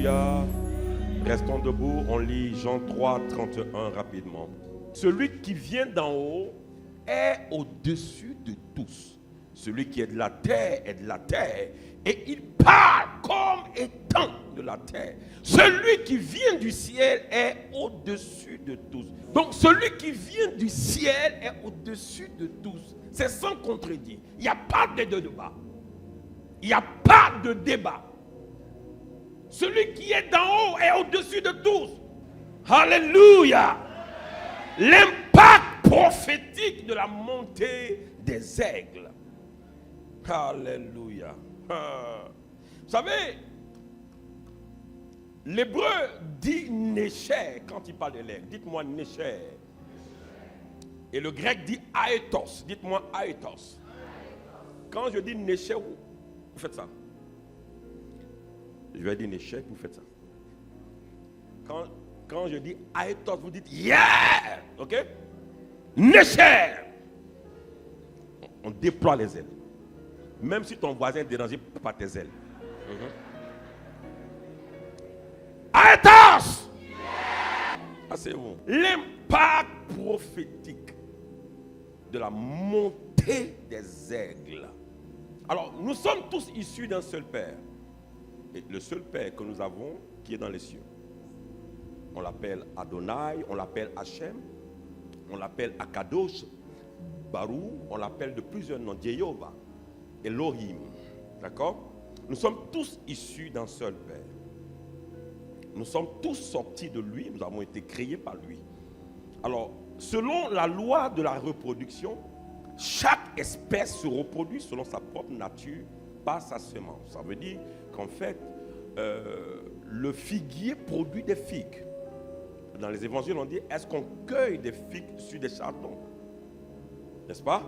Alléluia. Restons debout, on lit Jean 3, 31 rapidement. Celui qui vient d'en haut est au-dessus de tous. Celui qui est de la terre est de la terre. Et il parle comme étant de la terre. Celui qui vient du ciel est au-dessus de tous. Donc celui qui vient du ciel est au-dessus de tous. C'est sans contredire. Il n'y a pas de débat. Il n'y a pas de débat. Celui qui est d'en haut est au-dessus de tous. Alléluia. L'impact prophétique de la montée des aigles. Alléluia. Vous savez, l'hébreu dit Nécher quand il parle de l'aigle. Dites-moi Nécher. Et le grec dit Aethos. Dites-moi Aethos. Quand je dis Nécher, vous faites ça. Je vais dire Nécher, vous faites ça. Quand je dis Aethos, vous dites yeah. Ok? Nécher. On déploie les ailes. Même si ton voisin est dérangé par tes ailes. Aethos. Ah, c'est bon. L'impact prophétique de la montée des aigles. Alors, nous sommes tous issus d'un seul Père. Et le seul Père que nous avons, qui est dans les cieux. On l'appelle Adonai, on l'appelle Hachem, on l'appelle Akadosh, Barou, on l'appelle de plusieurs noms, Jéhovah, Elohim. D'accord? Nous sommes tous issus d'un seul Père. Nous sommes tous sortis de lui, nous avons été créés par lui. Alors, selon la loi de la reproduction, chaque espèce se reproduit selon sa propre nature par sa semence. Ça veut dire qu'en fait, le figuier produit des figues. Dans les évangiles, on dit, est-ce qu'on cueille des figues sur des chardons? N'est-ce pas?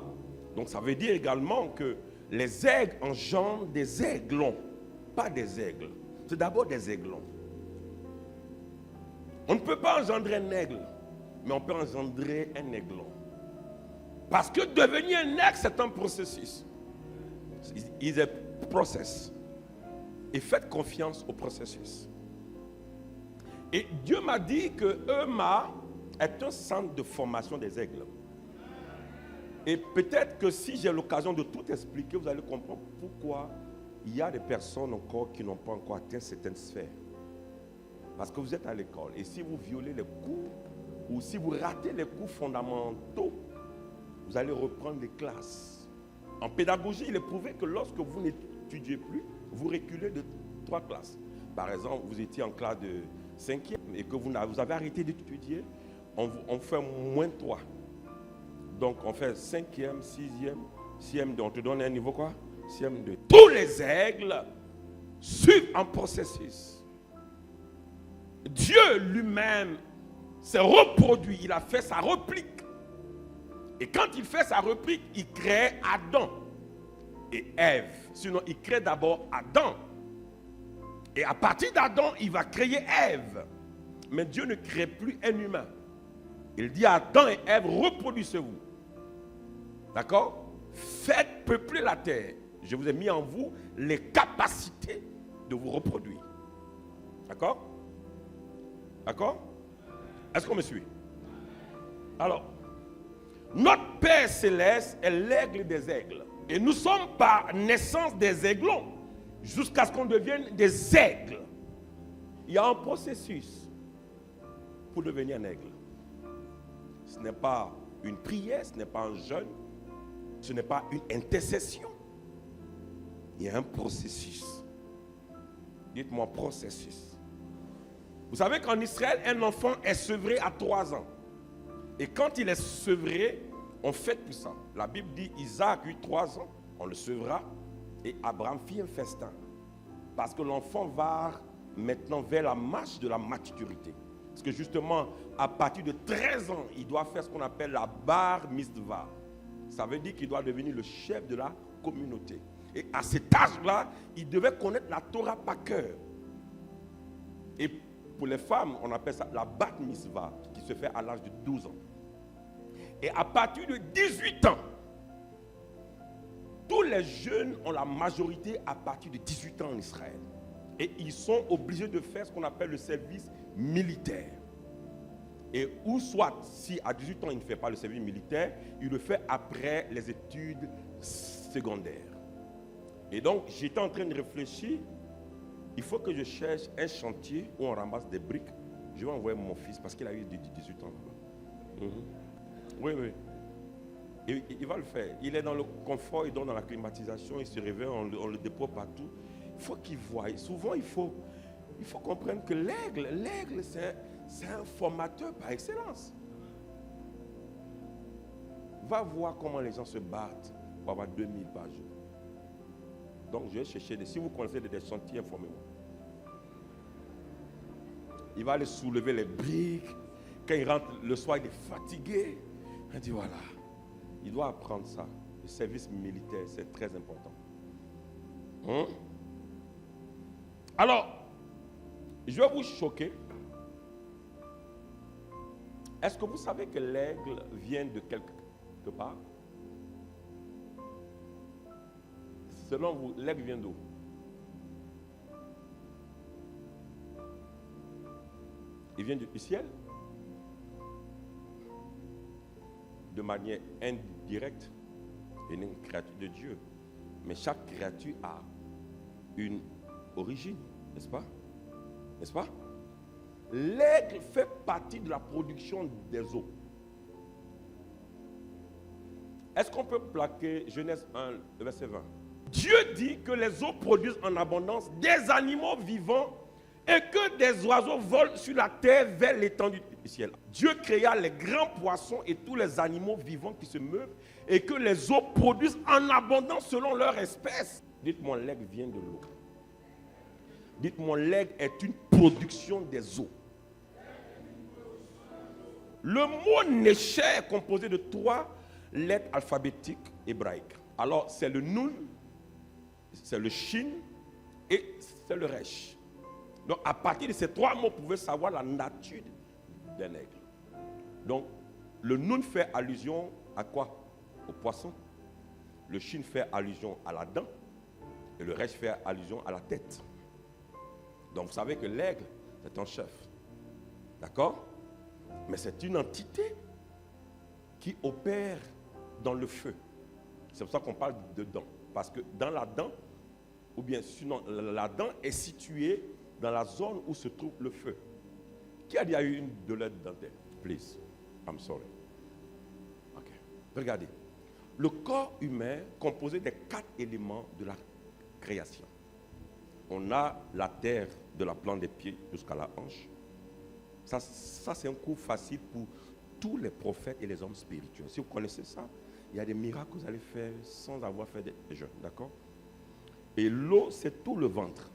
Donc ça veut dire également que les aigles engendrent des aiglons, pas des aigles. C'est d'abord des aiglons. On ne peut pas engendrer un aigle, mais on peut engendrer un aiglon. Parce que devenir un aigle, c'est un processus. It's a process. Et faites confiance au processus. Et Dieu m'a dit que EMA est un centre de formation des aigles. Et peut-être que si j'ai l'occasion de tout expliquer, vous allez comprendre pourquoi il y a des personnes encore qui n'ont pas encore atteint certaines sphères. Parce que vous êtes à l'école. Et si vous violez les cours, ou si vous ratez les cours fondamentaux, vous allez reprendre les classes. En pédagogie, il est prouvé que lorsque vous n'étudiez plus, vous reculez de 3 classes. Par exemple, vous étiez en classe de 5e et que vous avez arrêté d'étudier, on fait moins 3. Donc on fait 5e, 6e, 6e, on te donne un niveau quoi? 6e 2. Tous les aigles suivent un processus. Dieu lui-même s'est reproduit, il a fait sa réplique. Et quand il fait sa réplique, il crée Adam et Ève. Sinon, il crée d'abord Adam. Et à partir d'Adam, il va créer Ève. Mais Dieu ne crée plus un humain. Il dit à Adam et Ève, reproduisez-vous. D'accord? Faites peupler la terre. Je vous ai mis en vous les capacités de vous reproduire. D'accord? D'accord? Est-ce qu'on me suit? Alors, notre Père Céleste est l'aigle des aigles. Et nous sommes par naissance des aiglons jusqu'à ce qu'on devienne des aigles. Il y a un processus pour devenir un aigle. Ce n'est pas une prière, ce n'est pas un jeûne, ce n'est pas une intercession. Il y a un processus. Dites-moi processus. Vous savez qu'en Israël, un enfant est sevré à 3 ans. Et quand il est sevré, on fête tout ça. La Bible dit Isaac eut 3 ans, on le sevra, et Abraham fit un festin. Parce que l'enfant va maintenant vers la marche de la maturité. Parce que justement, à partir de 13 ans, il doit faire ce qu'on appelle la bar mitzvah. Ça veut dire qu'il doit devenir le chef de la communauté. Et à cet âge-là, il devait connaître la Torah par cœur. Et pour les femmes, on appelle ça la bat mitzvah, qui se fait à l'âge de 12 ans. Et à partir de 18 ans, tous les jeunes ont la majorité à partir de 18 ans en Israël. Et ils sont obligés de faire ce qu'on appelle le service militaire. Et ou soit, si à 18 ans il ne fait pas le service militaire, il le fait après les études secondaires. Et donc, j'étais en train de réfléchir, il faut que je cherche un chantier où on ramasse des briques. Je vais envoyer mon fils parce qu'il a eu 18 ans là-bas. Oui, oui. Et il va le faire. Il est dans le confort, il dort dans la climatisation, il se réveille, on le dépose partout. Il faut qu'il voie. Souvent, il faut comprendre que l'aigle, c'est un formateur par excellence. Va voir comment les gens se battent pour avoir 2000 par jour. Donc, je vais chercher si vous connaissez des chantiers, informez-moi. Il va aller soulever les briques. Quand il rentre le soir, il est fatigué. Il dit voilà, il doit apprendre ça. Le service militaire, c'est très important. Alors, je vais vous choquer. Est-ce que vous savez que l'aigle vient de quelque part? Selon vous, l'aigle vient d'où? Il vient du ciel? De manière indirecte, il est une créature de Dieu. Mais chaque créature a une origine, n'est-ce pas? N'est-ce pas? L'aigle fait partie de la production des eaux. Est-ce qu'on peut plaquer Genèse 1, verset 20? Dieu dit que les eaux produisent en abondance des animaux vivants et que des oiseaux volent sur la terre vers l'étendue du ciel. Dieu créa les grands poissons et tous les animaux vivants qui se meuvent et que les eaux produisent en abondance selon leur espèce. Dites-moi, l'aigle vient de l'eau. Dites-moi, l'aigle est une production des eaux. Le mot Néché est composé de 3 lettres alphabétiques hébraïques. Alors, c'est le Nun, c'est le Shin et c'est le Resh. Donc, à partir de ces 3 mots, vous pouvez savoir la nature d'un aigle. Donc, le Nun fait allusion à quoi? Au poisson. Le Shin fait allusion à la dent. Et le Resh fait allusion à la tête. Donc, vous savez que l'aigle, c'est un chef. D'accord? Mais c'est une entité qui opère dans le feu. C'est pour ça qu'on parle de dent. Parce que dans la dent, ou bien sinon, la dent est située dans la zone où se trouve le feu. Qui a déjà eu une douleur dentaire? Please, I'm sorry. Ok. Regardez. Le corps humain composé des 4 éléments de la création. On a la terre de la plante des pieds jusqu'à la hanche. Ça c'est un coup facile pour tous les prophètes et les hommes spirituels. Si vous connaissez ça, il y a des miracles que vous allez faire sans avoir fait des jeûnes. D'accord? Et l'eau, c'est tout le ventre.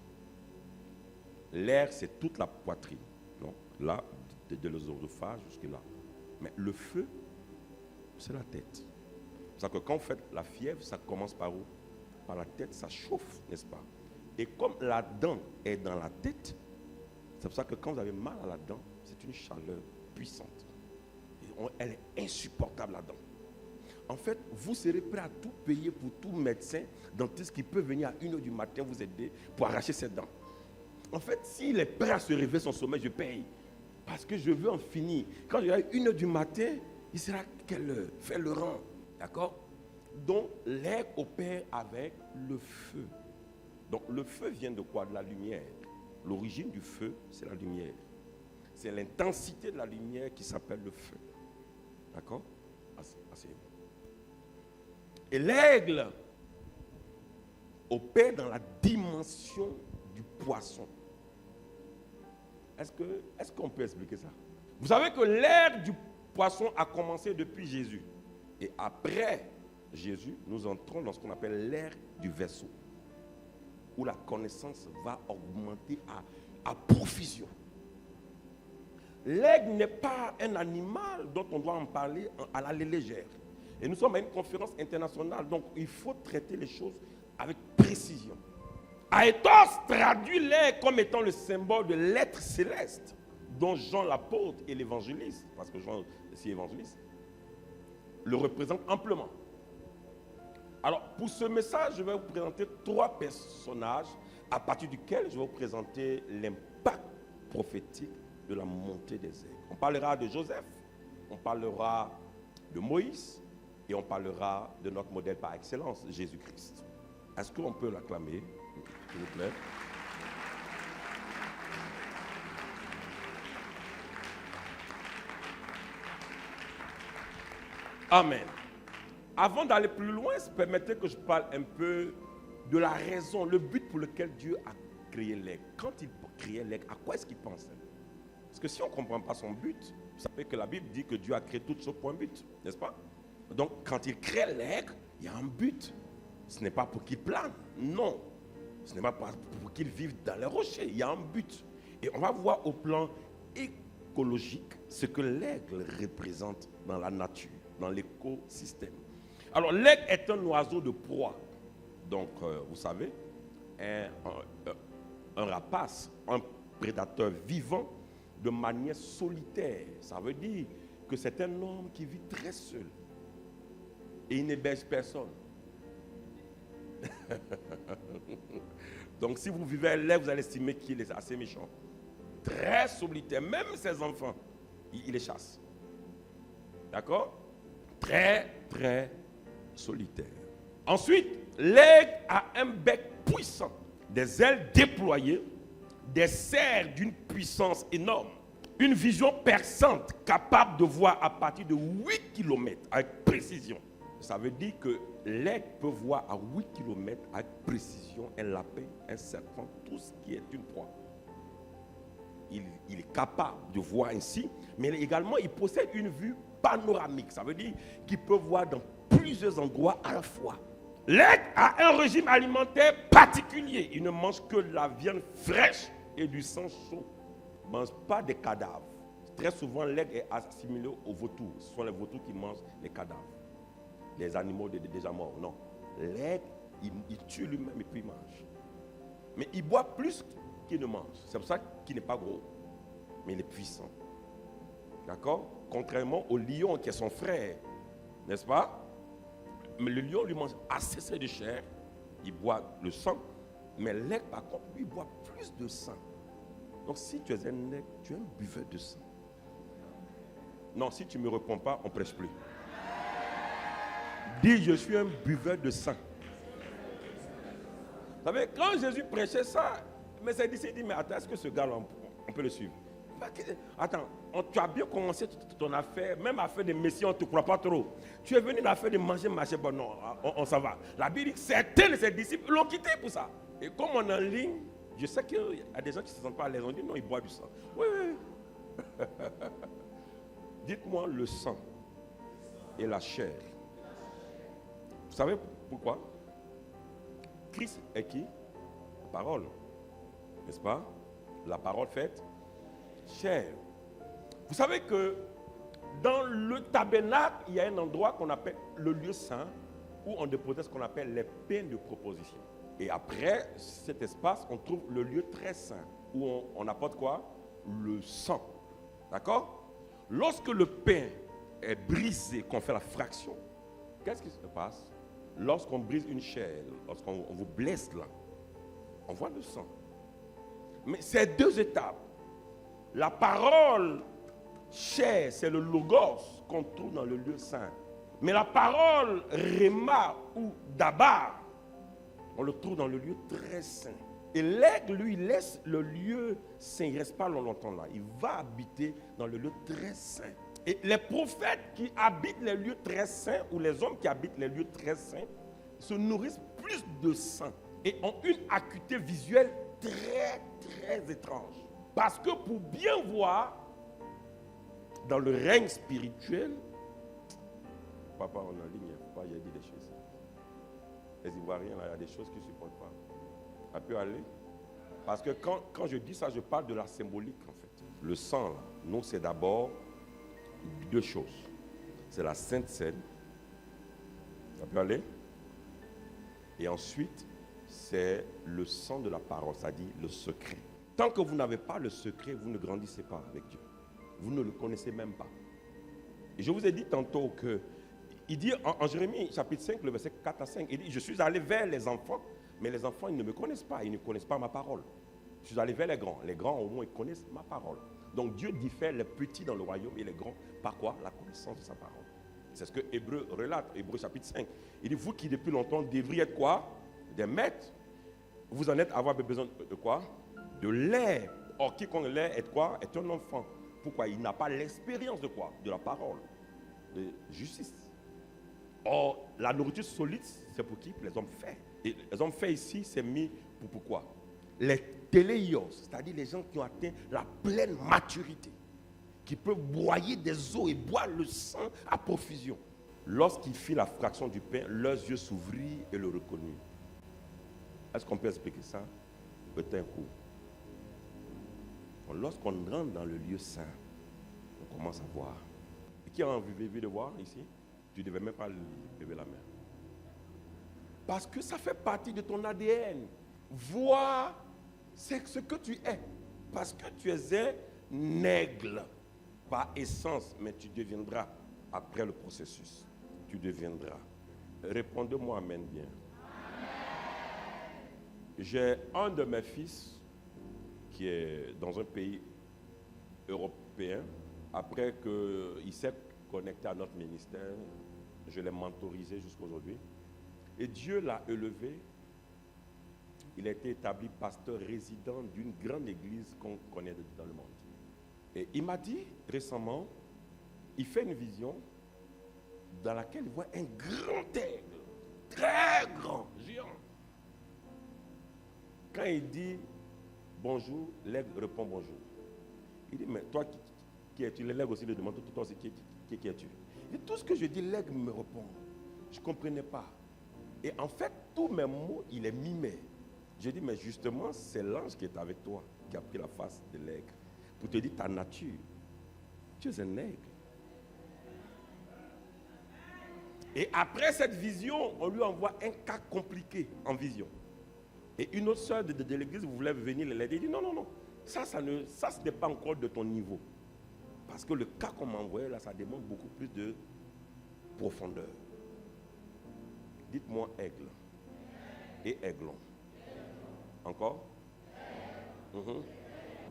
L'air, c'est toute la poitrine. Donc, là, de l'œsophage jusque-là. Mais le feu, c'est la tête. C'est que quand vous faites la fièvre, ça commence par où? Par la tête, ça chauffe, n'est-ce pas? Et comme la dent est dans la tête, c'est pour ça que quand vous avez mal à la dent, c'est une chaleur puissante. Elle est insupportable, la dent. En fait, vous serez prêt à tout payer pour tout médecin, dentiste qui peut venir à 1h du matin vous aider pour arracher ses dents. En fait, s'il est prêt à se réveiller son sommeil, je paye. Parce que je veux en finir. Quand il y a 1h du matin, il sera quelle heure? Fais le rang. D'accord? Donc, l'air opère avec le feu. Donc, le feu vient de quoi? De la lumière. L'origine du feu, c'est la lumière. C'est l'intensité de la lumière qui s'appelle le feu. D'accord? Asseyez-vous. Et l'aigle opère dans la dimension du poisson. Est-ce qu'on peut expliquer ça? Vous savez que l'ère du poisson a commencé depuis Jésus. Et après Jésus, nous entrons dans ce qu'on appelle l'ère du vaisseau, où la connaissance va augmenter à profusion. L'aigle n'est pas un animal dont on doit en parler à la légère. Et nous sommes à une conférence internationale, donc il faut traiter les choses avec précision. Aethos traduit l'aigle comme étant le symbole de l'être céleste, dont Jean l'apôtre et l'évangéliste, parce que Jean est évangéliste, le représente amplement. Alors, pour ce message, je vais vous présenter 3 personnages à partir duquel je vais vous présenter l'impact prophétique de la montée des aigles. On parlera de Joseph, on parlera de Moïse et on parlera de notre modèle par excellence, Jésus-Christ. Est-ce qu'on peut l'acclamer, s'il vous plaît? Amen. Avant d'aller plus loin, permettez que je parle un peu de la raison, le but pour lequel Dieu a créé l'aigle. Quand il créait l'aigle, à quoi est-ce qu'il pensait? Parce que si on ne comprend pas son but, vous savez que la Bible dit que Dieu a créé toutes choses pour un but, n'est-ce pas? Donc, quand il crée l'aigle, il y a un but. Ce n'est pas pour qu'il plane, non. Ce n'est pas pour qu'il vive dans les rochers, il y a un but. Et on va voir au plan écologique ce que l'aigle représente dans la nature, dans l'écosystème. Alors, l'aigle est un oiseau de proie. Donc, vous savez, un rapace, un prédateur vivant de manière solitaire. Ça veut dire que c'est un homme qui vit très seul. Et il n'héberge personne. Donc, si vous vivez avec l'aigle, vous allez estimer qu'il est assez méchant. Très solitaire. Même ses enfants, il les chasse. D'accord? Très, très solitaire. Ensuite, l'aigle a un bec puissant, des ailes déployées, des serres d'une puissance énorme, une vision perçante capable de voir à partir de 8 km avec précision. Ça veut dire que l'aigle peut voir à 8 km avec précision un lapin, un serpent, tout ce qui est une proie. Il est capable de voir ainsi, mais également il possède une vue panoramique. Ça veut dire qu'il peut voir dans plusieurs endroits à la fois. L'aigle a un régime alimentaire particulier. Il ne mange que la viande fraîche et du sang chaud. Il ne mange pas des cadavres. Très souvent, l'aigle est assimilé aux vautours. Ce sont les vautours qui mangent les cadavres. Les animaux déjà morts. Non. L'aigle, il tue lui-même et puis il mange. Mais il boit plus qu'il ne mange. C'est pour ça qu'il n'est pas gros. Mais il est puissant. D'accord? Contrairement au lion qui est son frère. N'est-ce pas? Mais le lion lui mange assez de chair. Il boit le sang. Mais l'aigle, par contre, lui, boit plus de sang. Donc, si tu es un aigle, tu es un buveur de sang. Non, si tu ne me réponds pas, on ne prêche plus. Dis, je suis un buveur de sang. Vous savez, quand Jésus prêchait ça, mais ses disciples disent, mais attends, est-ce que ce gars-là, on peut le suivre? Attends, tu as bien commencé ton affaire, même affaire de Messie, on ne te croit pas trop. Tu es venu l'affaire de manger, bon non, on s'en va. La Bible dit que certains de ses disciples l'ont quitté pour ça. Et comme on est en ligne, je sais qu'il y a des gens qui ne se sentent pas à l'aise, on dit non, ils boivent du sang. Oui, oui. Dites-moi le sang et la chair. Vous savez pourquoi? Christ est qui? La parole. N'est-ce pas? La parole faite chair. Vous savez que dans le tabernacle, il y a un endroit qu'on appelle le lieu saint, où on déposait ce qu'on appelle les pains de proposition. Et après cet espace, on trouve le lieu très saint, où on apporte quoi? Le sang. D'accord? Lorsque le pain est brisé, qu'on fait la fraction, qu'est-ce qui se passe? Lorsqu'on brise une chair, lorsqu'on vous blesse là, on voit le sang. Mais c'est 2 étapes. La parole chair, c'est le logos qu'on trouve dans le lieu saint. Mais la parole réma ou dabar, on le trouve dans le lieu très saint. Et l'aigle, lui, laisse le lieu saint. Il ne reste pas longtemps là. Il va habiter dans le lieu très saint. Et les prophètes qui habitent les lieux très saints, ou les hommes qui habitent les lieux très saints, se nourrissent plus de sang et ont une acuité visuelle très, très étrange. Parce que pour bien voir, dans le règne spirituel, papa, on est en ligne, papa, il a dit des choses. Les Ivoiriens, là, il y a des choses qu'ils ne supportent pas. Ça peut aller. Parce que quand je dis ça, je parle de la symbolique, en fait. Le sang, là, nous, c'est d'abord 2 choses. C'est la Sainte Seine. Ça peut aller. Et ensuite, c'est le sang de la parole, c'est-à-dire le secret. Tant que vous n'avez pas le secret, vous ne grandissez pas avec Dieu. Vous ne le connaissez même pas. Et je vous ai dit tantôt que Il dit en Jérémie chapitre 5, le verset 4 à 5, il dit, je suis allé vers les enfants, mais les enfants, ils ne me connaissent pas, ils ne connaissent pas ma parole. Je suis allé vers les grands au moins, ils connaissent ma parole. Donc Dieu diffère les petits dans le royaume et les grands, par quoi? La connaissance de sa parole. C'est ce que Hébreu relate, Hébreu chapitre 5. Il dit, vous qui depuis longtemps devriez être quoi? Des maîtres. Vous en êtes avoir besoin de quoi? De lait. Or, quiconque lait est quoi? Est un enfant. Pourquoi? Il n'a pas l'expérience de quoi? De la parole, de justice. Or, la nourriture solide, c'est pour qui? Pour les hommes faits. Et les hommes faits ici, c'est mis pour pourquoi? Les téléios, c'est-à-dire les gens qui ont atteint la pleine maturité, qui peuvent broyer des eaux et boire le sang à profusion. Lorsqu'il fit la fraction du pain, leurs yeux s'ouvrirent et le reconnurent. Est-ce qu'on peut expliquer ça? Peut-être un coup. Lorsqu'on rentre dans le lieu saint, on commence à voir. Et qui a envie de voir ici? Tu ne devais même pas lever la main. Parce que ça fait partie de ton ADN. Voir, c'est ce que tu es. Parce que tu es un aigle. Par essence, mais tu deviendras après le processus. Tu deviendras. Répondez-moi amen bien. J'ai un de mes fils qui est dans un pays européen. Après qu'il s'est connecté à notre ministère, je l'ai mentorisé jusqu'à aujourd'hui. Et Dieu l'a élevé. Il a été établi pasteur résident d'une grande église qu'on connaît dans le monde. Et il m'a dit récemment, il fait une vision dans laquelle il voit un grand aigle, très grand, géant. Quand il dit bonjour, l'aigle répond bonjour. Il dit, mais toi, qui es-tu? L'aigle aussi le demande, toi aussi, qui es-tu? Et tout ce que je dis, l'aigle me répond. Je ne comprenais pas. Et en fait, tous mes mots, il est mimé. Je dis, mais justement, c'est l'ange qui est avec toi, qui a pris la face de l'aigle, pour te dire ta nature. Tu es un aigle. Et après cette vision, on lui envoie un cas compliqué en vision. Et une autre soeur de l'église voulait venir l'aider. Il dit, non, ça ce n'est pas encore de ton niveau. Parce que le cas qu'on m'a envoyé là, ça demande beaucoup plus de profondeur. Dites-moi aigle et aiglon. Encore?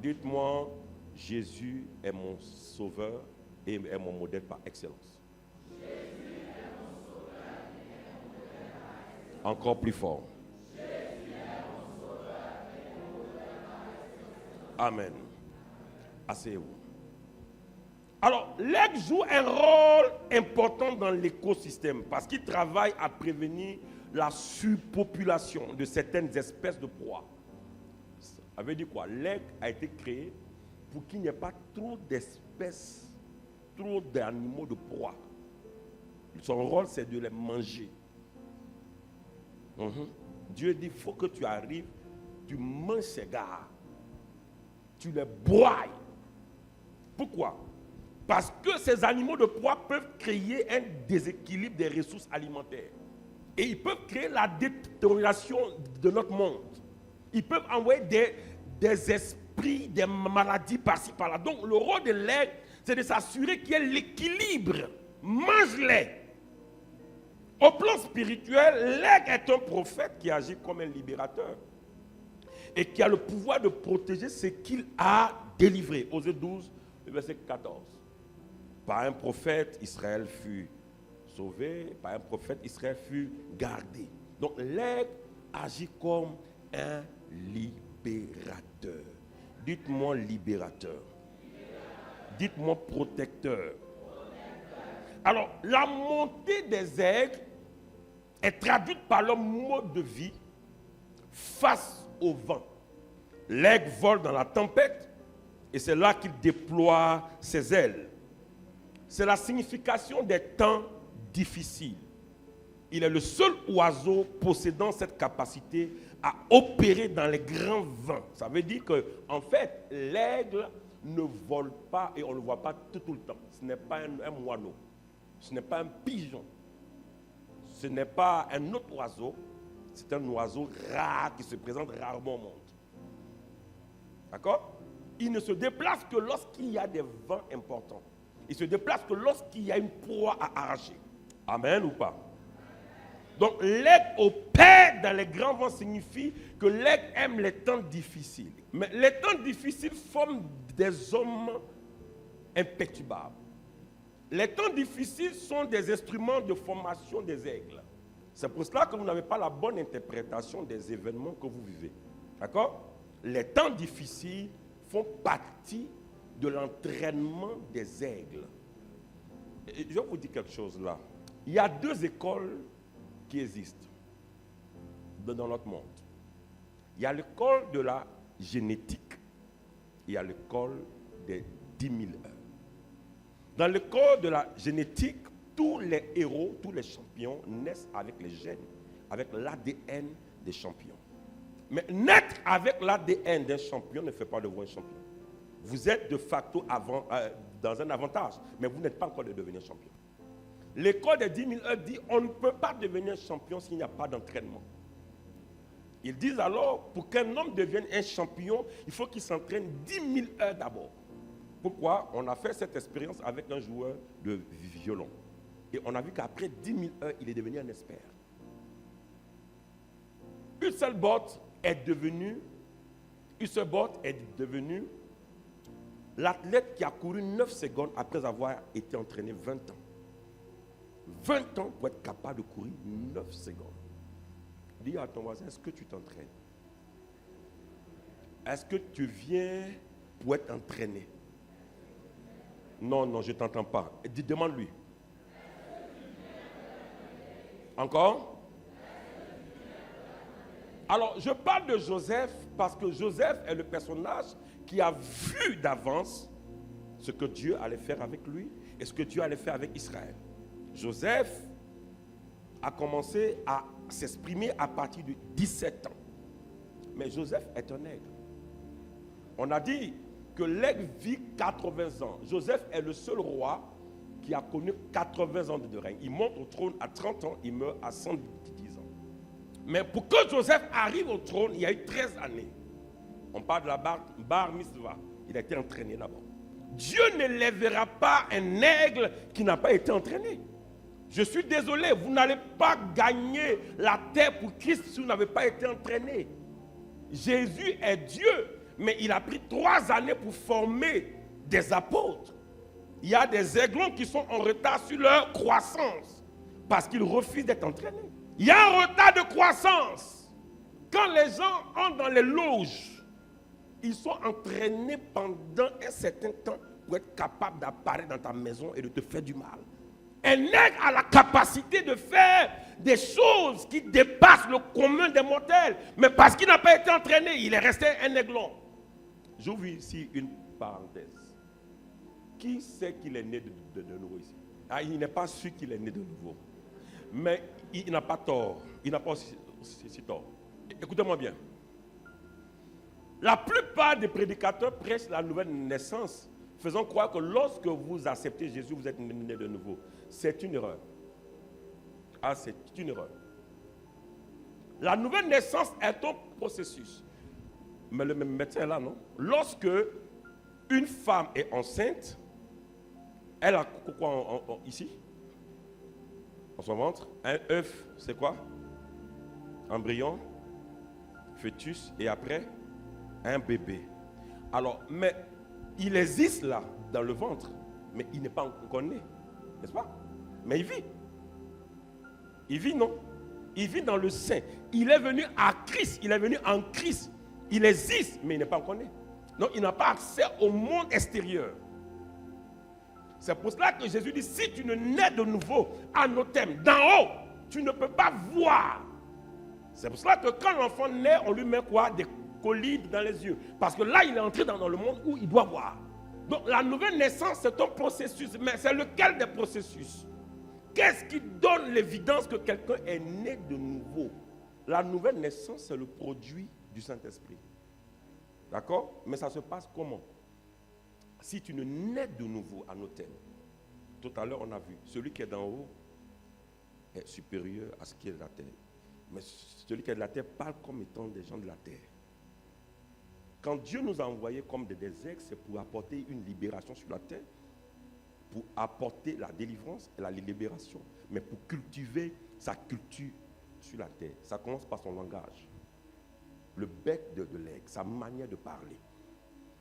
Dites-moi, Jésus est mon sauveur et est mon modèle par excellence. Encore plus fort. Amen. Asseyez-vous. Alors, l'aigle joue un rôle important dans l'écosystème parce qu'il travaille à prévenir la surpopulation de certaines espèces de proies. Ça veut dire quoi? L'aigle a été créé pour qu'il n'y ait pas trop d'espèces, trop d'animaux de proie. Son rôle, c'est de les manger. Dieu dit, il faut que tu arrives, tu manges ces gars, tu les broies. Pourquoi? Parce que ces animaux de proie peuvent créer un déséquilibre des ressources alimentaires. Et ils peuvent créer la détérioration de notre monde. Ils peuvent envoyer des esprits, des maladies par-ci, par-là. Donc le rôle de l'aigle, c'est de s'assurer qu'il y ait l'équilibre. Mange-les. Au plan spirituel, l'aigle est un prophète qui agit comme un libérateur. Et qui a le pouvoir de protéger ce qu'il a délivré. Osée 12, verset 14. Par un prophète, Israël fut sauvé. Par un prophète, Israël fut gardé. Donc l'aigle agit comme un libérateur. Dites-moi libérateur. Dites-moi protecteur. Alors, la montée des aigles est traduite par leur mode de vie face au vent. L'aigle vole dans la tempête et c'est là qu'il déploie ses ailes. C'est la signification des temps difficiles. Il est le seul oiseau possédant cette capacité à opérer dans les grands vents. Ça veut dire que, en fait, l'aigle ne vole pas et on ne le voit pas tout le temps. Ce n'est pas un moineau. Ce n'est pas un pigeon. Ce n'est pas un autre oiseau. C'est un oiseau rare qui se présente rarement au monde. D'accord? Il ne se déplace que lorsqu'il y a des vents importants. Il se déplace que lorsqu'il y a une proie à arracher. Amen ou pas? Donc l'aigle opère dans les grands vents signifie que l'aigle aime les temps difficiles. Mais les temps difficiles forment des hommes imperturbables. Les temps difficiles sont des instruments de formation des aigles. C'est pour cela que vous n'avez pas la bonne interprétation des événements que vous vivez. D'accord? Les temps difficiles font partie de l'entraînement des aigles. Et je vais vous dire quelque chose là. Il y a deux écoles qui existent dans notre monde. Il y a l'école de la génétique. Il y a l'école des 10 000 heures. Dans l'école de la génétique, tous les héros, tous les champions naissent avec les gènes, avec l'ADN des champions. Mais naître avec l'ADN d'un champion ne fait pas de vous un champion. Vous êtes de facto dans un avantage, mais vous n'êtes pas encore de devenir champion. L'école des 10 000 heures dit on ne peut pas devenir champion s'il n'y a pas d'entraînement. Ils disent alors, pour qu'un homme devienne un champion, il faut qu'il s'entraîne 10 000 heures d'abord. Pourquoi? On a fait cette expérience avec un joueur de violon. Et on a vu qu'après 10 000 heures, il est devenu un expert. Usain Bolt est devenu l'athlète qui a couru 9 secondes après avoir été entraîné 20 ans. 20 ans pour être capable de courir 9 secondes. Dis à ton voisin, est-ce que tu t'entraînes? Est-ce que tu viens pour être entraîné? Non, je ne t'entends pas. Demande-lui. Encore? Alors, je parle de Joseph parce que Joseph est le personnage qui a vu d'avance ce que Dieu allait faire avec lui et ce que Dieu allait faire avec Israël. Joseph a commencé à s'exprimer à partir de 17 ans. Mais Joseph est un aigle. On a dit que l'aigle vit 80 ans. Joseph est le seul roi qui a connu 80 ans de règne. Il monte au trône à 30 ans, il meurt à 110 ans. Mais pour que Joseph arrive au trône, il y a eu 13 années. On parle de la bar mitzvah. Il a été entraîné là-bas. Dieu ne lèvera pas un aigle qui n'a pas été entraîné. Je suis désolé, vous n'allez pas gagner la terre pour Christ si vous n'avez pas été entraîné. Jésus est Dieu, mais il a pris 3 années pour former des apôtres. Il y a des aiglons qui sont en retard sur leur croissance parce qu'ils refusent d'être entraînés. Il y a un retard de croissance. Quand les gens entrent dans les loges, ils sont entraînés pendant un certain temps pour être capables d'apparaître dans ta maison et de te faire du mal. Un aigle a la capacité de faire des choses qui dépassent le commun des mortels. Mais parce qu'il n'a pas été entraîné, il est resté un aiglon. J'ouvre ici une parenthèse. Qui sait qu'il est né de nouveau ici? Il n'est pas sûr qu'il est né de nouveau. Mais il n'a pas tort. Il n'a pas aussi tort. Écoutez-moi bien. La plupart des prédicateurs prêchent la nouvelle naissance, faisant croire que lorsque vous acceptez Jésus, vous êtes né de nouveau. C'est une erreur. C'est une erreur. La nouvelle naissance est un processus. Mais le même médecin est là, non? Lorsque une femme est enceinte, elle a quoi ici? En son ventre. Un œuf, c'est quoi? Embryon, fœtus, et après, un bébé. Alors, mais il existe là, dans le ventre, mais il n'est pas encore né. N'est-ce pas? Mais il vit. Il vit, non? Il vit dans le sein. Il est venu à Christ. Il est venu en Christ. Il existe, mais il n'est pas encore né. Donc, il n'a pas accès au monde extérieur. C'est pour cela que Jésus dit, si tu ne nais de nouveau, anathème, d'en haut, tu ne peux pas voir. C'est pour cela que quand l'enfant naît, on lui met quoi? Des colis dans les yeux. Parce que là, il est entré dans le monde où il doit voir. Donc, la nouvelle naissance, c'est un processus. Mais c'est lequel des processus? Qu'est-ce qui donne l'évidence que quelqu'un est né de nouveau? La nouvelle naissance, c'est le produit du Saint-Esprit. D'accord? Mais ça se passe comment? Si tu ne nais de nouveau à nos thèmes, tout à l'heure on a vu, celui qui est d'en haut est supérieur à ce qui est de la terre. Mais celui qui est de la terre parle comme étant des gens de la terre. Quand Dieu nous a envoyés comme des aigles, c'est pour apporter une libération sur la terre. pour apporter la délivrance et la libération, mais pour cultiver sa culture sur la terre. Ça commence par son langage, le bec de l'aigle, sa manière de parler.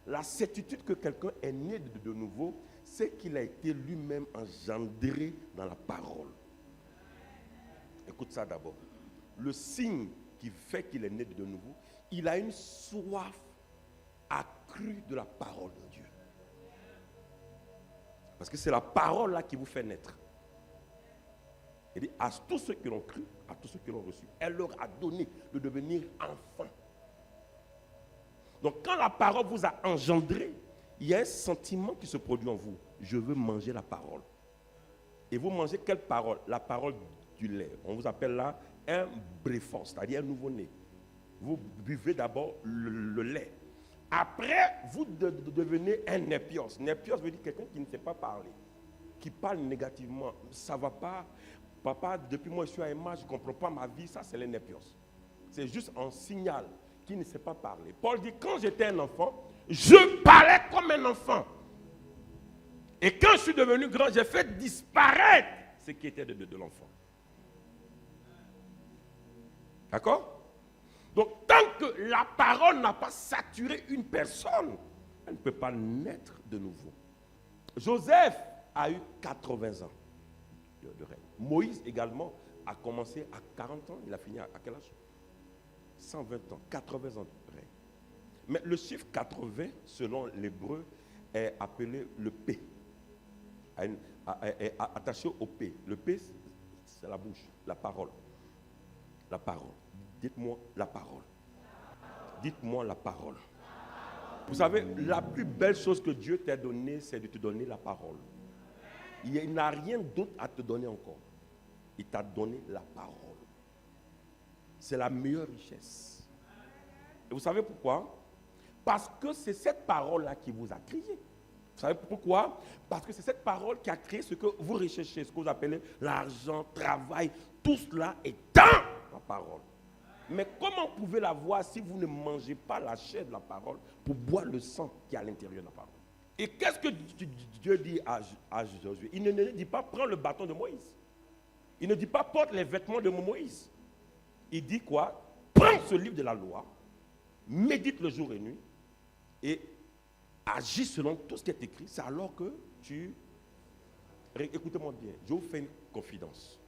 La certitude que quelqu'un est né de nouveau, c'est qu'il a été lui-même engendré dans la parole. Écoute ça d'abord. Le signe qui fait qu'il est né de nouveau, il a une soif accrue de la parole de Dieu. Parce que c'est la parole là qui vous fait naître. Il dit à tous ceux qui l'ont cru, à tous ceux qui l'ont reçu, elle leur a donné de devenir enfants. Donc quand la parole vous a engendré, il y a un sentiment qui se produit en vous. Je veux manger la parole. Et vous mangez quelle parole? La parole du lait. On vous appelle là un bréfos, c'est-à-dire un nouveau-né. Vous buvez d'abord le lait. Après, vous devenez un népios. Népios veut dire quelqu'un qui ne sait pas parler, qui parle négativement. Ça ne va pas. Papa, depuis moi je suis à Emma, je ne comprends pas ma vie. Ça, c'est les népios. C'est juste un signal qui ne sait pas parler. Paul dit, quand j'étais un enfant, je parlais comme un enfant. Et quand je suis devenu grand, j'ai fait disparaître ce qui était de l'enfant. D'accord? Donc, tant que la parole n'a pas saturé une personne, elle ne peut pas naître de nouveau. Joseph a eu 80 ans de règne. Moïse également a commencé à 40 ans. Il a fini à quel âge? 120 ans, 80 ans de règne. Mais le chiffre 80, selon l'hébreu, est appelé le P. Est attaché au P. Le P, c'est la bouche, la parole. La parole. Dites-moi la parole. Dites-moi la parole. Vous savez, la plus belle chose que Dieu t'a donnée, c'est de te donner la parole. Il n'a rien d'autre à te donner encore. Il t'a donné la parole. C'est la meilleure richesse. Et vous savez pourquoi? Parce que c'est cette parole-là qui vous a créé. Vous savez pourquoi? Parce que c'est cette parole qui a créé ce que vous recherchez, ce que vous appelez l'argent, travail. Tout cela est dans la parole. Mais comment vous pouvez la voir si vous ne mangez pas la chair de la parole pour boire le sang qui est à l'intérieur de la parole? Et qu'est-ce que Dieu dit à Josué? Il ne dit pas prends le bâton de Moïse. Il ne dit pas porte les vêtements de Moïse. Il dit quoi? Prends ce livre de la loi, médite le jour et nuit et agis selon tout ce qui est écrit. C'est alors que tu... Écoutez-moi bien, je vous fais une confidence.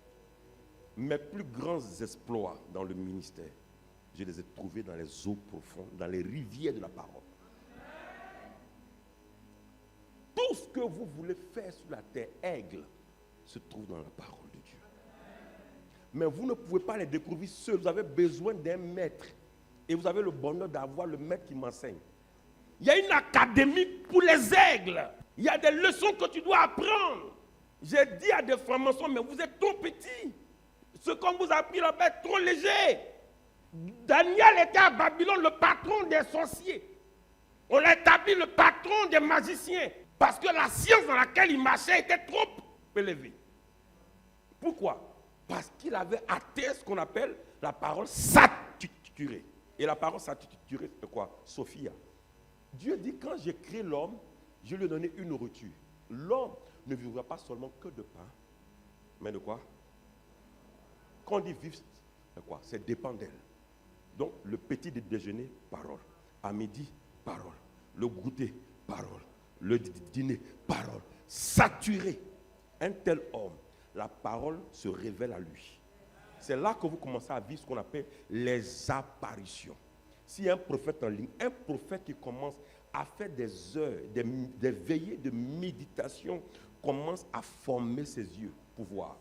Mes plus grands exploits dans le ministère, je les ai trouvés dans les eaux profondes, dans les rivières de la parole. Tout ce que vous voulez faire sur la terre, aigle, se trouve dans la parole de Dieu. Mais vous ne pouvez pas les découvrir seuls. Vous avez besoin d'un maître. Et vous avez le bonheur d'avoir le maître qui m'enseigne. Il y a une académie pour les aigles. Il y a des leçons que tu dois apprendre. J'ai dit à des francs-maçons, mais vous êtes trop petits. Ce qu'on vous a appris là-bas est trop léger. Daniel était à Babylone le patron des sorciers. On a établi le patron des magiciens. Parce que la science dans laquelle il marchait était trop élevée. Pourquoi? Parce qu'il avait atteint ce qu'on appelle la parole saturée. Et la parole saturée, c'est quoi? Sophia. Dieu dit, quand j'ai créé l'homme, je lui ai donné une nourriture. L'homme ne vivra pas seulement que de pain, mais de quoi? Quand on dit vivre, c'est quoi? C'est dépend d'elle. Donc, le petit déjeuner, parole. À midi, parole. Le goûter, parole. Le dîner, parole. Saturé. Un tel homme, la parole se révèle à lui. C'est là que vous commencez à vivre ce qu'on appelle les apparitions. S'il y a un prophète en ligne, un prophète qui commence à faire des heures, des veillées de méditation, commence à former ses yeux pour voir.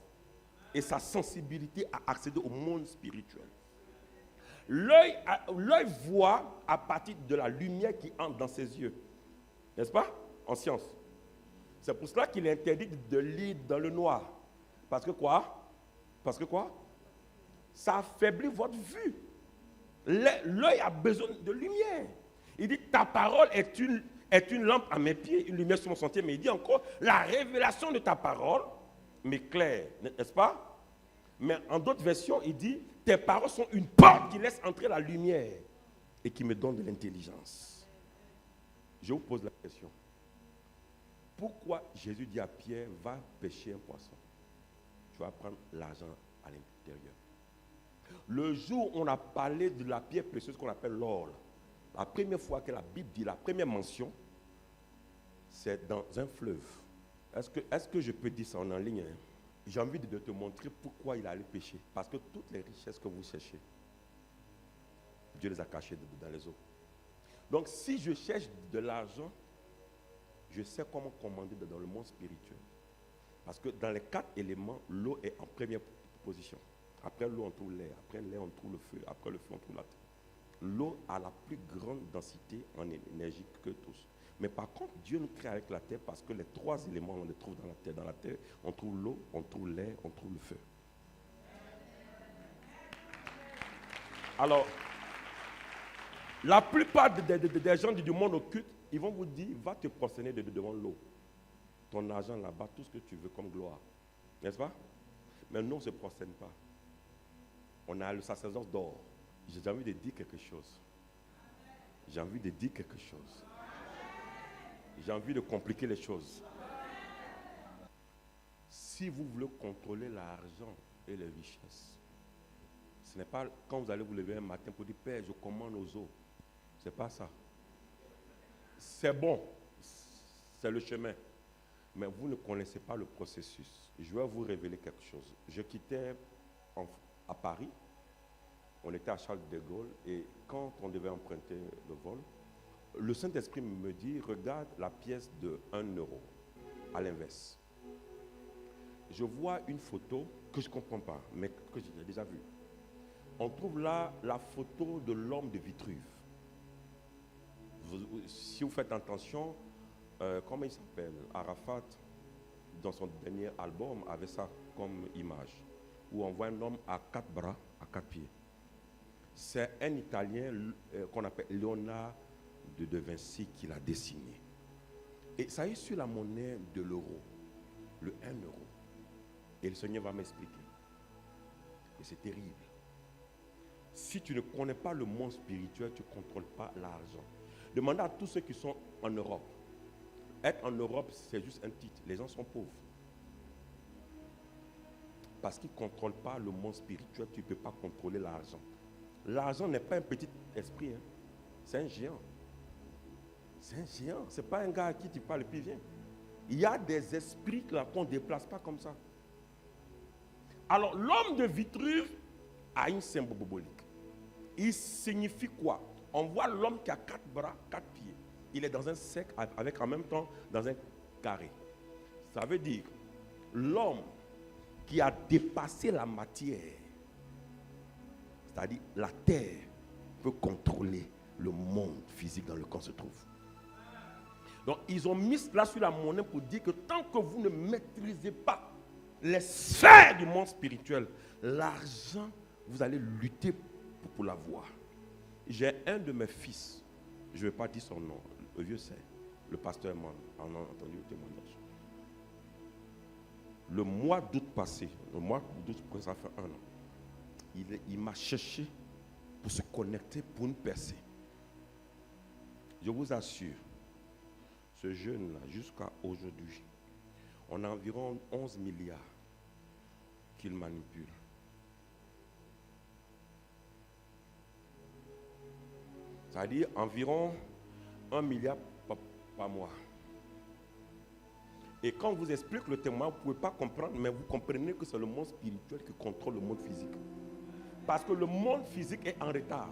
Et sa sensibilité à accéder au monde spirituel. L'œil voit à partir de la lumière qui entre dans ses yeux. N'est-ce pas? En science. C'est pour cela qu'il est interdit de lire dans le noir. Parce que quoi? Parce que quoi? Ça affaiblit votre vue. L'œil a besoin de lumière. Il dit, ta parole est une lampe à mes pieds, une lumière sur mon sentier. Mais il dit encore, la révélation de ta parole m'éclaire. N'est-ce pas? Mais en d'autres versions, il dit, tes paroles sont une porte qui laisse entrer la lumière et qui me donne de l'intelligence. Je vous pose la question. Pourquoi Jésus dit à Pierre, va pêcher un poisson? Tu vas prendre l'argent à l'intérieur. Le jour où on a parlé de la pierre précieuse qu'on appelle l'or, la première fois que la Bible dit, la première mention, c'est dans un fleuve. Est-ce que je peux dire ça en ligne? J'ai envie de te montrer pourquoi il allait pêcher. Parce que toutes les richesses que vous cherchez, Dieu les a cachées dans les eaux. Donc si je cherche de l'argent, je sais comment commander dans le monde spirituel. Parce que dans les 4 éléments, l'eau est en première position. Après l'eau, on trouve l'air. Après l'air, on trouve le feu. Après le feu, on trouve la terre. L'eau a la plus grande densité en énergie que tous. Mais par contre, Dieu nous crée avec la terre parce que les 3 éléments, on les trouve dans la terre. Dans la terre, on trouve l'eau, on trouve l'air, on trouve le feu. Alors, la plupart des gens du monde occulte, ils vont vous dire, va te prosterner devant l'eau. Ton argent là-bas, tout ce que tu veux comme gloire. N'est-ce pas? Mais nous, on ne se prosterne pas. On a le sacerdoce d'or. J'ai envie de dire quelque chose. J'ai envie de dire quelque chose. J'ai envie de compliquer les choses. Si vous voulez contrôler l'argent et les richesses, ce n'est pas quand vous allez vous lever un matin pour dire, Père, je commande aux eaux. Ce n'est pas ça. C'est bon. C'est le chemin. Mais vous ne connaissez pas le processus. Je vais vous révéler quelque chose. Je quittais à Paris. On était à Charles de Gaulle. Et quand on devait emprunter le vol, le Saint-Esprit me dit, regarde la pièce de 1 euro à l'inverse. Je vois une photo que je ne comprends pas, mais que j'ai déjà vue. On trouve là la photo de l'homme de Vitruve. Si vous faites attention, comment il s'appelle? Arafat, dans son dernier album, avait ça comme image, où on voit un homme à 4 bras, à 4 pieds. C'est un Italien qu'on appelle Léonard de Vinci qui l'a dessiné. Et ça est sur la monnaie de l'euro, le 1 euro. Et le Seigneur va m'expliquer. Et c'est terrible. Si tu ne connais pas le monde spirituel, tu ne contrôles pas l'argent. Demandez à tous ceux qui sont en Europe. Être en Europe, c'est juste un titre. Les gens sont pauvres. Parce qu'ils ne contrôlent pas le monde spirituel, tu ne peux pas contrôler l'argent. L'argent n'est pas un petit esprit. Hein. C'est un géant. C'est un géant. Ce n'est pas un gars à qui tu parles et puis viens. Il y a des esprits qu'on ne déplace pas comme ça. Alors, l'homme de Vitruve a une symbolique. Il signifie quoi? On voit l'homme qui a 4 bras, 4 pieds. Il est dans un cercle avec en même temps dans un carré. Ça veut dire l'homme qui a dépassé la matière, c'est-à-dire la terre, peut contrôler le monde physique dans lequel on se trouve. Donc ils ont mis cela sur la monnaie pour dire que tant que vous ne maîtrisez pas les sphères du monde spirituel, l'argent, vous allez lutter pour l'avoir. J'ai un de mes fils, je ne vais pas dire son nom, le vieux c'est, le pasteur en a entendu le témoignage. Le mois d'août passé, ça fait 1 an, il m'a cherché pour se connecter pour une percée. Je vous assure, ce jeune-là, jusqu'à aujourd'hui, on a environ 11 milliards qu'il manipule. C'est-à-dire environ 1 milliard par mois. Et quand on vous explique le témoin, vous ne pouvez pas comprendre, mais vous comprenez que c'est le monde spirituel qui contrôle le monde physique. Parce que le monde physique est en retard.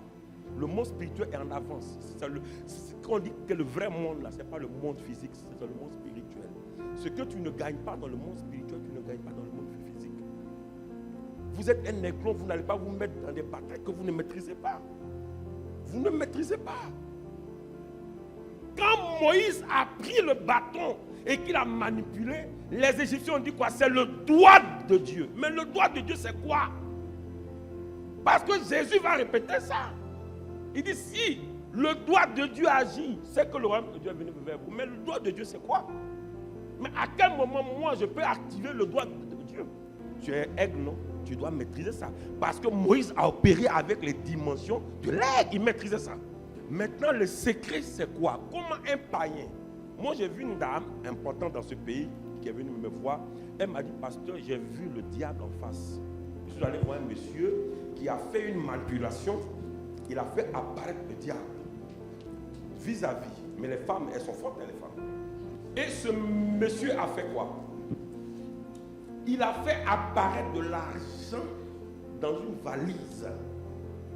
Le monde spirituel est en avance. Quand on dit que le vrai monde, là, ce n'est pas le monde physique, c'est le monde spirituel. Ce que tu ne gagnes pas dans le monde spirituel, tu ne gagnes pas dans le monde physique. Vous êtes un aiglon, vous n'allez pas vous mettre dans des batailles que vous ne maîtrisez pas. Vous ne maîtrisez pas. Quand Moïse a pris le bâton et qu'il a manipulé, les Égyptiens ont dit quoi? C'est le doigt de Dieu. Mais le doigt de Dieu, c'est quoi? Parce que Jésus va répéter ça. Il dit, si le doigt de Dieu agit, c'est que le royaume de Dieu est venu vers vous. Mais le doigt de Dieu, c'est quoi? Mais à quel moment, moi, je peux activer le doigt de Dieu? Tu es aigle, non? Tu dois maîtriser ça. Parce que Moïse a opéré avec les dimensions de l'aigle. Il maîtrisait ça. Maintenant, le secret, c'est quoi? Comment un païen Moi, j'ai vu une dame importante dans ce pays qui est venue me voir. Elle m'a dit, pasteur, j'ai vu le diable en face. Je suis allé voir un monsieur qui a fait une manipulation. Il a fait apparaître le diable vis-à-vis. Mais les femmes, elles sont fortes, les femmes. Et ce monsieur a fait quoi? Il a fait apparaître de l'argent dans une valise.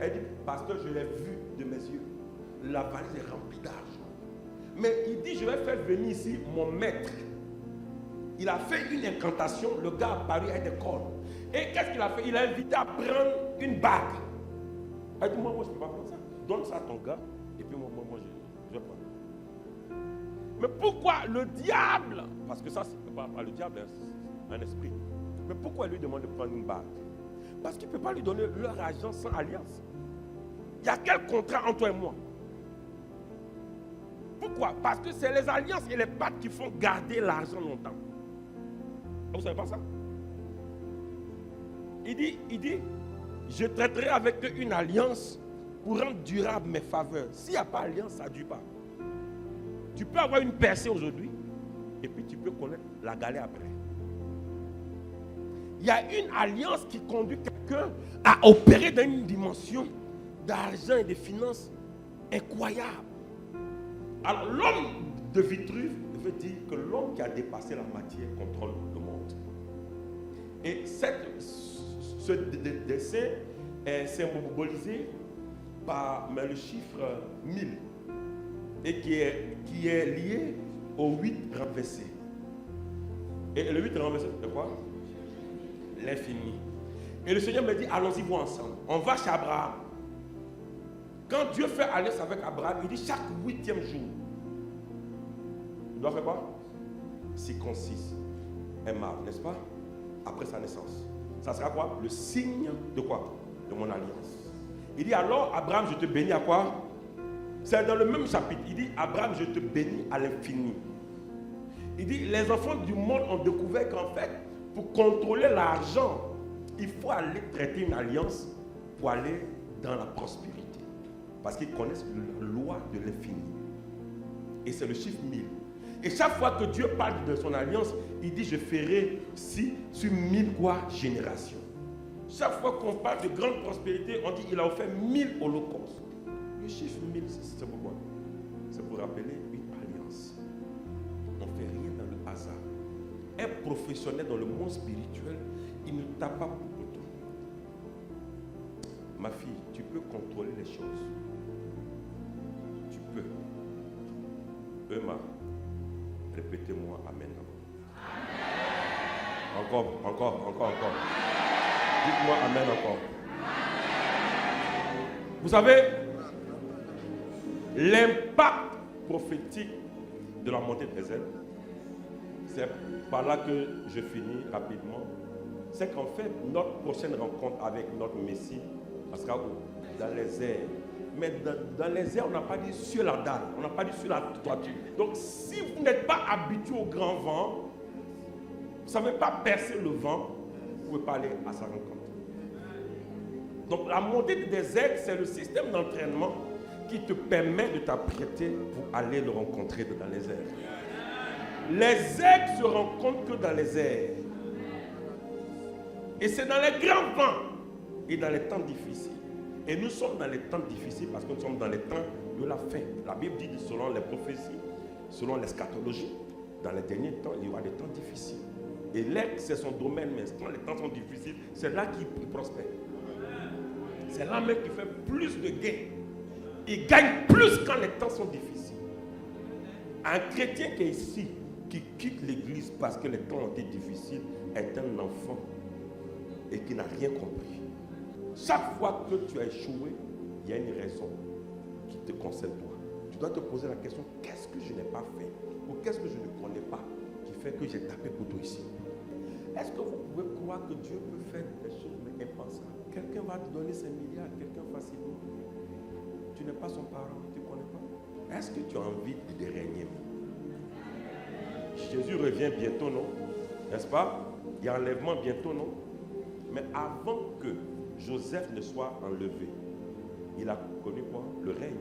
Elle dit, pasteur, je l'ai vu de mes yeux. La valise est remplie d'argent. Mais il dit, je vais faire venir ici mon maître. Il a fait une incantation, le gars a apparu avec des cordes. Et qu'est-ce qu'il a fait? Il a invité à prendre une bague. Elle dit, moi je ne peux pas prendre ça. Donne ça à ton gars, et puis moi je vais prendre. Mais pourquoi le diable? Parce que ça, c'est pas le diable, c'est un esprit. Mais pourquoi il lui demande de prendre une bague? Parce qu'il ne peut pas lui donner leur argent sans alliance. Il y a quel contrat entre toi et moi? Pourquoi? Parce que c'est les alliances et les pactes qui font garder l'argent longtemps. Vous ne savez pas ça? Il dit, je traiterai avec eux une alliance pour rendre durable mes faveurs. S'il n'y a pas d'alliance, ça ne dure pas. Tu peux avoir une percée aujourd'hui et puis tu peux connaître la galère après. Il y a une alliance qui conduit quelqu'un à opérer dans une dimension d'argent et de finances incroyable. Alors l'homme de Vitruve veut dire que l'homme qui a dépassé la matière contrôle le monde. Et ce dessin est symbolisé par le chiffre 1000 et qui est lié au 8 renversé. Et le 8 renversé, c'est quoi? L'infini. Et le Seigneur me dit, allons-y voir ensemble. On va chez Abraham. Quand Dieu fait alliance avec Abraham, il dit chaque 8e jour, il doit faire quoi? Circoncise un mâle, n'est-ce pas? Après sa naissance. Ça sera quoi? Le signe de quoi? De mon alliance. Il dit alors, Abraham, je te bénis à quoi? C'est dans le même chapitre. Il dit, Abraham, je te bénis à l'infini. Il dit, les enfants du monde ont découvert qu'en fait, pour contrôler l'argent, il faut aller traiter une alliance pour aller dans la prospérité. Parce qu'ils connaissent la loi de l'infini. Et c'est le chiffre 1000. Et chaque fois que Dieu parle de son alliance, il dit, je ferai si sur 1000 quoi? Générations. Chaque fois qu'on parle de grande prospérité, on dit, il a offert 1000 holocaustes. Le chiffre 1000, c'est pourquoi? C'est pour rappeler une alliance. On ne fait rien dans le hasard. Un professionnel dans le monde spirituel, il ne tape pas pour autant. Ma fille, tu peux contrôler les choses. Tu peux. Emma, répétez-moi Amen. Amen. Encore. Dites-moi Amen encore. Vous savez, l'impact prophétique de la montée des ailes, c'est par là que je finis rapidement. C'est qu'en fait, notre prochaine rencontre avec notre Messie, ça sera où? Dans les airs. Mais dans les airs, on n'a pas dit sur la dalle, on n'a pas dit sur la toiture. Donc, si vous n'êtes pas habitué au grand vent, vous ne savez pas percer le vent, vous ne pouvez pas aller à sa rencontre. Donc, la montée des airs, c'est le système d'entraînement qui te permet de t'apprêter pour aller le rencontrer dans les airs. Les airs se rencontrent que dans les airs. Et c'est dans les grands vents et dans les temps difficiles. Et nous sommes dans les temps difficiles parce que nous sommes dans les temps de la fin. La Bible dit, selon les prophéties, selon l'eschatologie, dans les derniers temps, il y aura des temps difficiles. Et l'aigle, c'est son domaine, mais quand les temps sont difficiles, c'est là qu'il prospère. C'est là même qu'il fait plus de gains. Il gagne plus quand les temps sont difficiles. Un chrétien qui est ici, qui quitte l'église parce que les temps ont été difficiles, est un enfant et qui n'a rien compris. Chaque fois que tu as échoué, il y a une raison qui te concerne toi. Tu dois te poser la question, qu'est-ce que je n'ai pas fait? Ou qu'est-ce que je ne connais pas qui fait que j'ai tapé pour toi ici? Est-ce que vous pouvez croire que Dieu peut faire des choses mais impensables? Quelqu'un va te donner 5 milliards, quelqu'un facilement. Tu n'es pas son parent, tu ne connais pas. Est-ce que tu as envie de régner? Jésus revient bientôt, non? N'est-ce pas? Il y a enlèvement bientôt, non? Mais avant que Joseph ne soit enlevé, il a connu quoi? Le règne.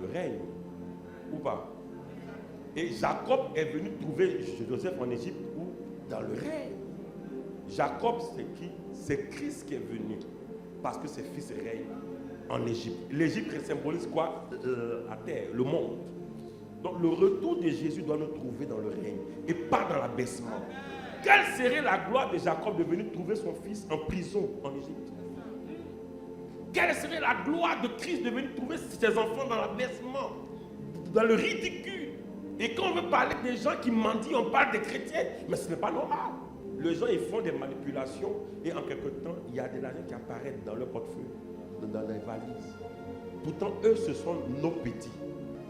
Le règne. Ou pas? Et Jacob est venu trouver Joseph en Égypte ou dans le règne. Jacob, c'est qui? C'est Christ qui est venu parce que ses fils règnent en Égypte. L'Égypte symbolise quoi? La terre, le monde. Donc le retour de Jésus doit nous trouver dans le règne et pas dans l'abaissement. Quelle serait la gloire de Jacob de venir trouver son fils en prison en Égypte? Quelle serait la gloire de Christ de venir trouver ses enfants dans l'abaissement, dans le ridicule? Et quand on veut parler des gens qui mendient, on parle des chrétiens, mais ce n'est pas normal. Les gens, ils font des manipulations et en quelque temps, il y a de l'argent qui apparaît dans leur portefeuille, dans les valises. Pourtant, eux, ce sont nos petits.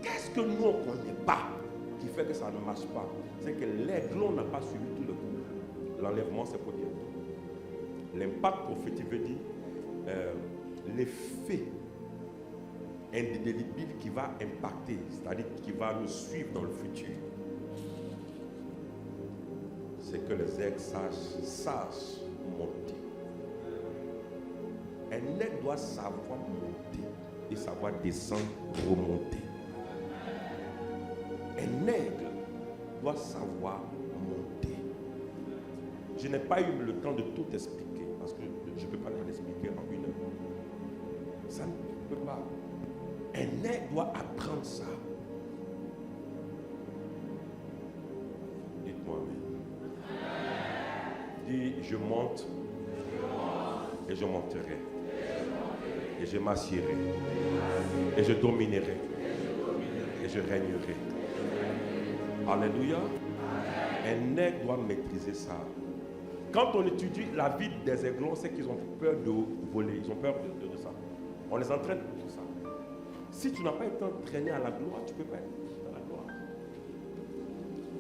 Qu'est-ce que nous, on ne connaît pas qui fait que ça ne marche pas? C'est que l'aiglon n'a pas suivi tout le coup. L'enlèvement, c'est pour dire. L'impact prophétique veut dire l'effet indélébile qui va impacter, c'est-à-dire qui va nous suivre dans le futur. C'est que les aigles sachent monter. Un aigle doit savoir monter et savoir descendre, remonter. Un aigle doit savoir monter. Je n'ai pas eu le temps de tout expliquer parce que je ne peux pas l'expliquer en une heure. Ça ne peut pas. Un aigle doit apprendre ça. Dites-moi amen. Dis, je monte et je monterai. Et je m'assierai. Et je dominerai. Et je régnerai. Alléluia. Un aigle doit maîtriser ça. Quand on étudie la vie des aiglons, c'est qu'ils ont peur de voler. Ils ont peur de ça. On les entraîne pour tout ça. Si tu n'as pas été entraîné à la gloire, tu ne peux pas être dans la gloire.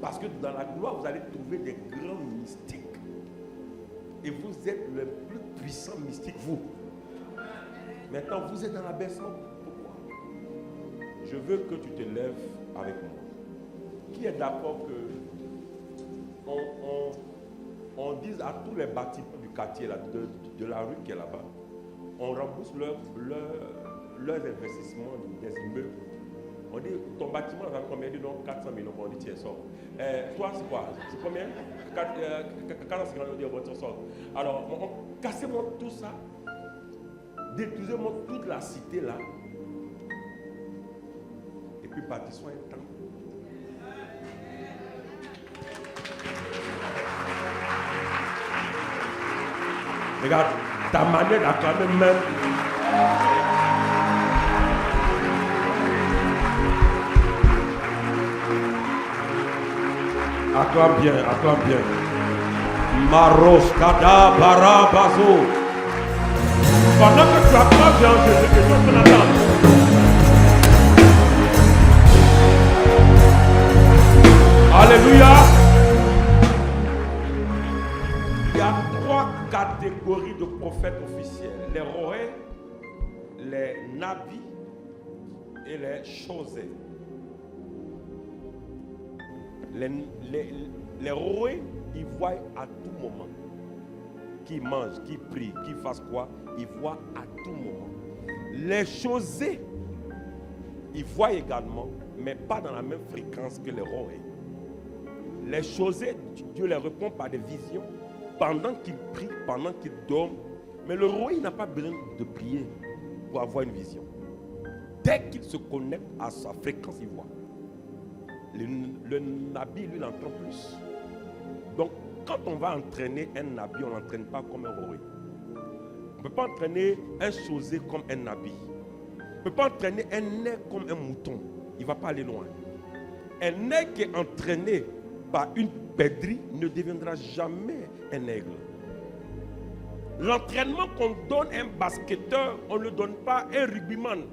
Parce que dans la gloire, vous allez trouver des grands mystiques. Et vous êtes le plus puissant mystique, vous. Maintenant, vous êtes dans l'abaissement. Pourquoi? Je veux que tu te lèves avec moi. Qui est d'accord que on dise à tous les bâtiments du quartier, là, de la rue qui est là-bas, on rembourse leurs investissements des immeubles. On dit, ton bâtiment va combien? Donc 400 millions. On dit, tiens, sort. Toi, c'est quoi? C'est combien? 450 millions, on sort. Alors, cassez-moi tout ça. Détruisez-moi toute la cité là. Et puis, bâtissons un temple. Regarde, ta manière d'acclamer même. Acclame bien, acclame bien. Maros Kada Barabazo. Pendant que tu acclames bien, je veux que tu entends. Alléluia. Il y a 3 catégories de prophètes officiels. Les rohés, les nabis et les chosés. Les rohés, ils voient à tout moment. Qui mangent, qui prient, qui fassent quoi, ils voient à tout moment. Les chosés, ils voient également, mais pas dans la même fréquence que les rohés. Les chosés, Dieu les répond par des visions pendant qu'ils prient, pendant qu'ils dorment. Mais le rohé, il n'a pas besoin de prier pour avoir une vision. Dès qu'il se connecte à sa fréquence, il voit. Le nabi, lui, il entend plus. Donc, quand on va entraîner un nabi, on ne l'entraîne pas comme un rohé. On ne peut pas entraîner un chosé comme un nabi. On ne peut pas entraîner un nègre comme un mouton. Il ne va pas aller loin. Un nègre qui est entraîné par une pèderie ne deviendra jamais un aigle. L'entraînement qu'on donne à un basketteur, on ne le donne pas à un rugbyman.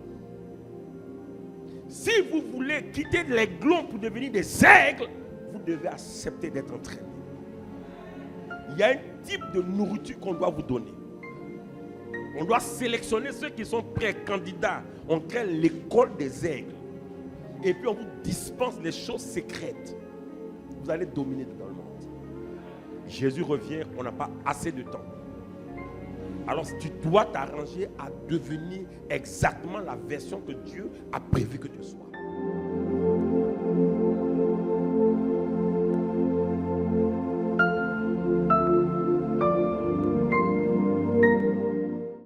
Si vous voulez quitter l'aiglon pour devenir des aigles, vous devez accepter d'être entraîné. Il y a un type de nourriture qu'on doit vous donner. On doit sélectionner ceux qui sont pré-candidats. On crée l'école des aigles. Et puis on vous dispense les choses secrètes. Vous allez dominer dans le monde. Jésus revient, on n'a pas assez de temps. Alors tu dois t'arranger à devenir exactement la version que Dieu a prévu que tu sois.